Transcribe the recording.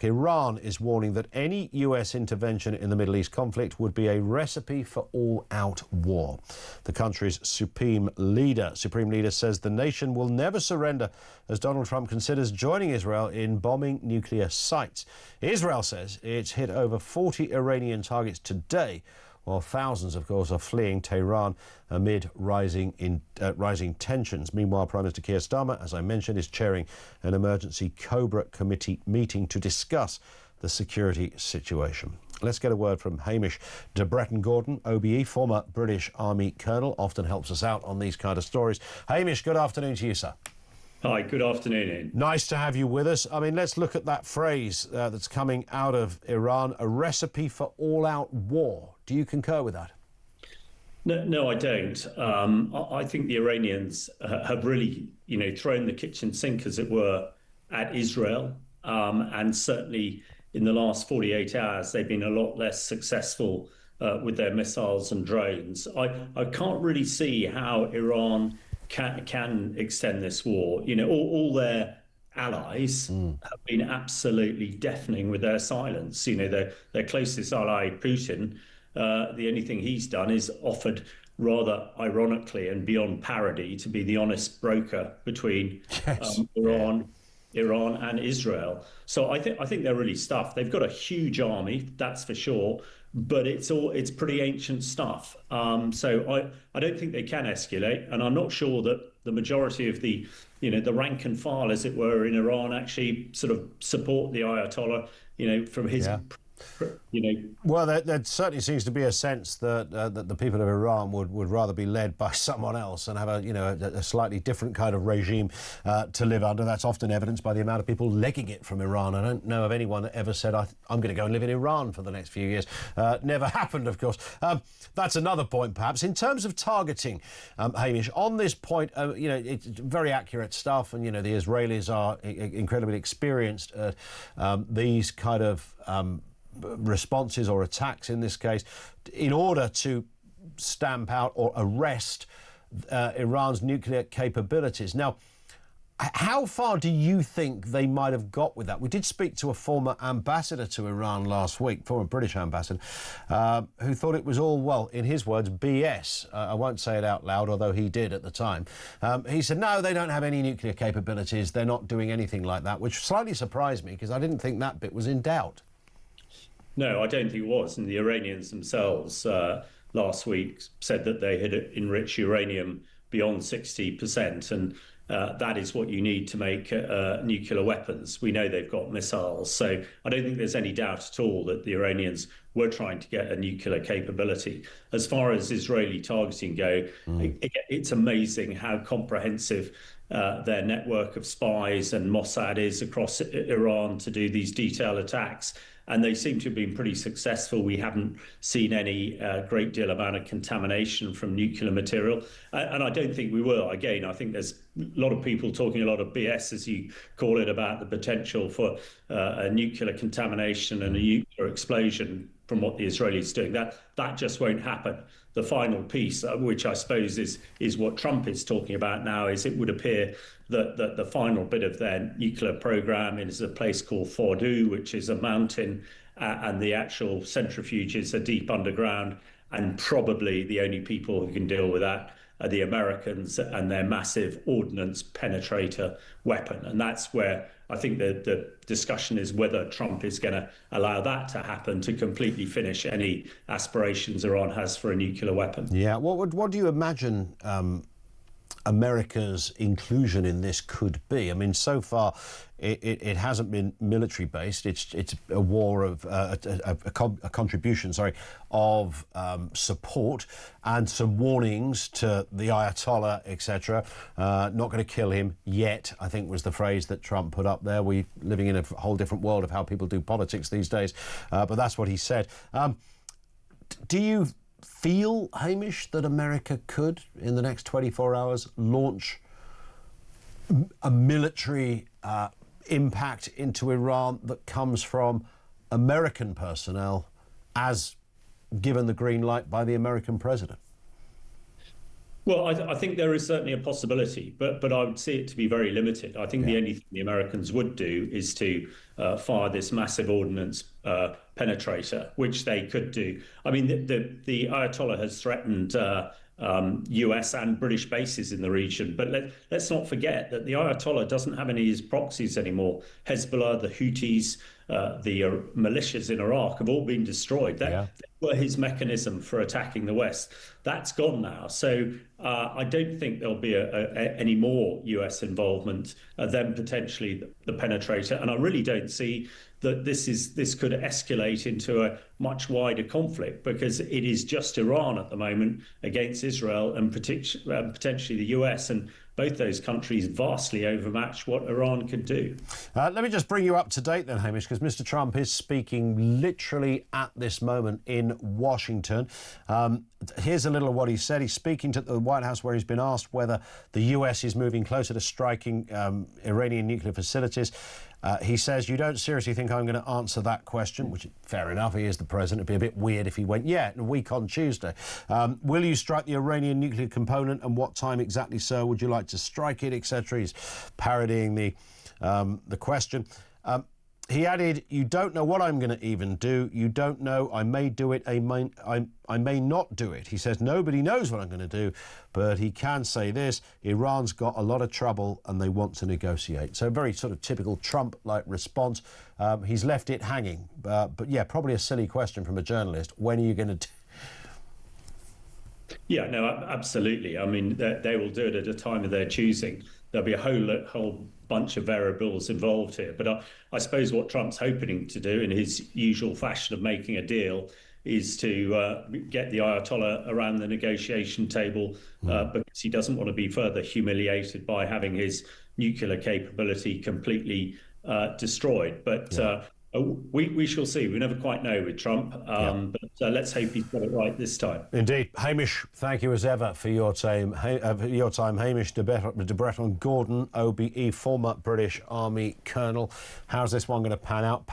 Iran is warning that any US intervention in the Middle East conflict would be a recipe for all-out war. The country's supreme leader says the nation will never surrender as Donald Trump considers joining Israel in bombing nuclear sites. Israel says it's hit over 40 Iranian targets today, while thousands, of course, are fleeing Tehran amid rising tensions. Meanwhile, Prime Minister Keir Starmer, as I mentioned, is chairing an emergency Cobra committee meeting to discuss the security situation. Let's get a word from Hamish de Bretton-Gordon, OBE, former British Army colonel, often helps us out on these kind of stories. Hamish, good afternoon to you, sir. Hi, good afternoon, Ian. Nice to have you with us. I mean, let's look at that phrase that's coming out of Iran, a recipe for all-out war. Do you concur with that? No, I don't. I think the Iranians have really, thrown the kitchen sink, as it were, at Israel. And certainly in the last 48 hours, they've been a lot less successful with their missiles and drones. I can't really see how Iran can extend this war. All their allies have been absolutely deafening with their silence. Their closest ally, Putin, the only thing he's done is offered, rather ironically and beyond parody, to be the honest broker between Iran and Israel. So I think they're really stuffed. They've got a huge army, that's for sure, but it's pretty ancient stuff. So I don't think they can escalate, and I'm not sure that the majority of the rank and file, as it were, in Iran actually sort of support the Ayatollah, from his. Yeah. Well, there certainly seems to be a sense that the people of Iran would rather be led by someone else and have a slightly different kind of regime to live under. That's often evidenced by the amount of people legging it from Iran. I don't know of anyone that ever said, I'm going to go and live in Iran for the next few years. Never happened, of course. That's another point, perhaps. In terms of targeting, Hamish, on this point, it's very accurate stuff, and, the Israelis are incredibly experienced at these kind of responses or attacks in this case, in order to stamp out or arrest Iran's nuclear capabilities. Now, how far do you think they might have got with that? We did speak to a former ambassador to Iran last week, former British ambassador, who thought it was all, well, in his words, BS. I won't say it out loud, although he did at the time. He said, no, they don't have any nuclear capabilities. They're not doing anything like that, which slightly surprised me because I didn't think that bit was in doubt. No, I don't think it was. And the Iranians themselves last week said that they had enriched uranium beyond 60%. And that is what you need to make nuclear weapons. We know they've got missiles. So I don't think there's any doubt at all that the Iranians were trying to get a nuclear capability. As far as Israeli targeting go, it's amazing how comprehensive their network of spies and Mossad is across Iran to do these detailed attacks. And they seem to have been pretty successful. We haven't seen any great deal amount of contamination from nuclear material. And I don't think we will. Again, I think there's a lot of people talking a lot of BS, as you call it, about the potential for a nuclear contamination and a nuclear explosion from what the Israelis are doing. That just won't happen. The final piece, which I suppose is what Trump is talking about now, is it would appear that the final bit of their nuclear program is a place called Fordow, which is a mountain, and the actual centrifuges are deep underground, and probably the only people who can deal with that are the Americans and their massive ordnance penetrator weapon. And that's where I think the discussion is whether Trump is going to allow that to happen to completely finish any aspirations Iran has for a nuclear weapon. Yeah, what do you imagine America's inclusion in this could be? I mean, so far it hasn't been military based. It's a war of a contribution, of support and some warnings to the Ayatollah, etc. Not going to kill him yet, I think was the phrase that Trump put up there. We're living in a whole different world of how people do politics these days, but that's what he said. Do you feel, Hamish, that America could, in the next 24 hours, launch a military impact into Iran that comes from American personnel, as given the green light by the American president? Well, I think there is certainly a possibility, but I would see it to be very limited. I think the only thing the Americans would do is to fire this massive ordnance penetrator, which they could do. I mean, the Ayatollah has threatened US and British bases in the region, but let's not forget that the Ayatollah doesn't have any of his proxies anymore. Hezbollah, the Houthis, the militias in Iraq have all been destroyed. That were his mechanism for attacking the West. That's gone now. So I don't think there'll be any more US involvement than potentially the penetrator. And I really don't see that this could escalate into a much wider conflict, because it is just Iran at the moment against Israel and potentially the US, and both those countries vastly overmatch what Iran could do. Let me just bring you up to date then, Hamish, because Mr. Trump is speaking literally at this moment in Washington. Here's a little of what he said. He's speaking to the White House, where he's been asked whether the US is moving closer to striking Iranian nuclear facilities. He says, "You don't seriously think I'm going to answer that question?" Which, fair enough, he is the president. It'd be a bit weird if he went, "Yeah, in a week on Tuesday. Will you strike the Iranian nuclear component, and what time exactly, sir? Would you like to strike it," etc. He's parodying the question. He added, "You don't know what I'm going to even do. You don't know. I may do it. I may not do it." He says, "Nobody knows what I'm going to do, but he can say this: Iran's got a lot of trouble and they want to negotiate." So a very sort of typical Trump-like response. He's left it hanging. But yeah, probably a silly question from a journalist. When are you going to do? Yeah, no, absolutely. I mean, they will do it at a time of their choosing. There'll be a whole bunch of variables involved here. But I suppose what Trump's hoping to do, in his usual fashion of making a deal, is to get the Ayatollah around the negotiation table because he doesn't want to be further humiliated by having his nuclear capability completely destroyed. But we shall see. We never quite know with Trump, but let's hope he's got it right this time. Indeed. Hamish, thank you as ever for your time. Hamish de Breton Gordon, OBE, former British Army colonel. How's this one going to pan out?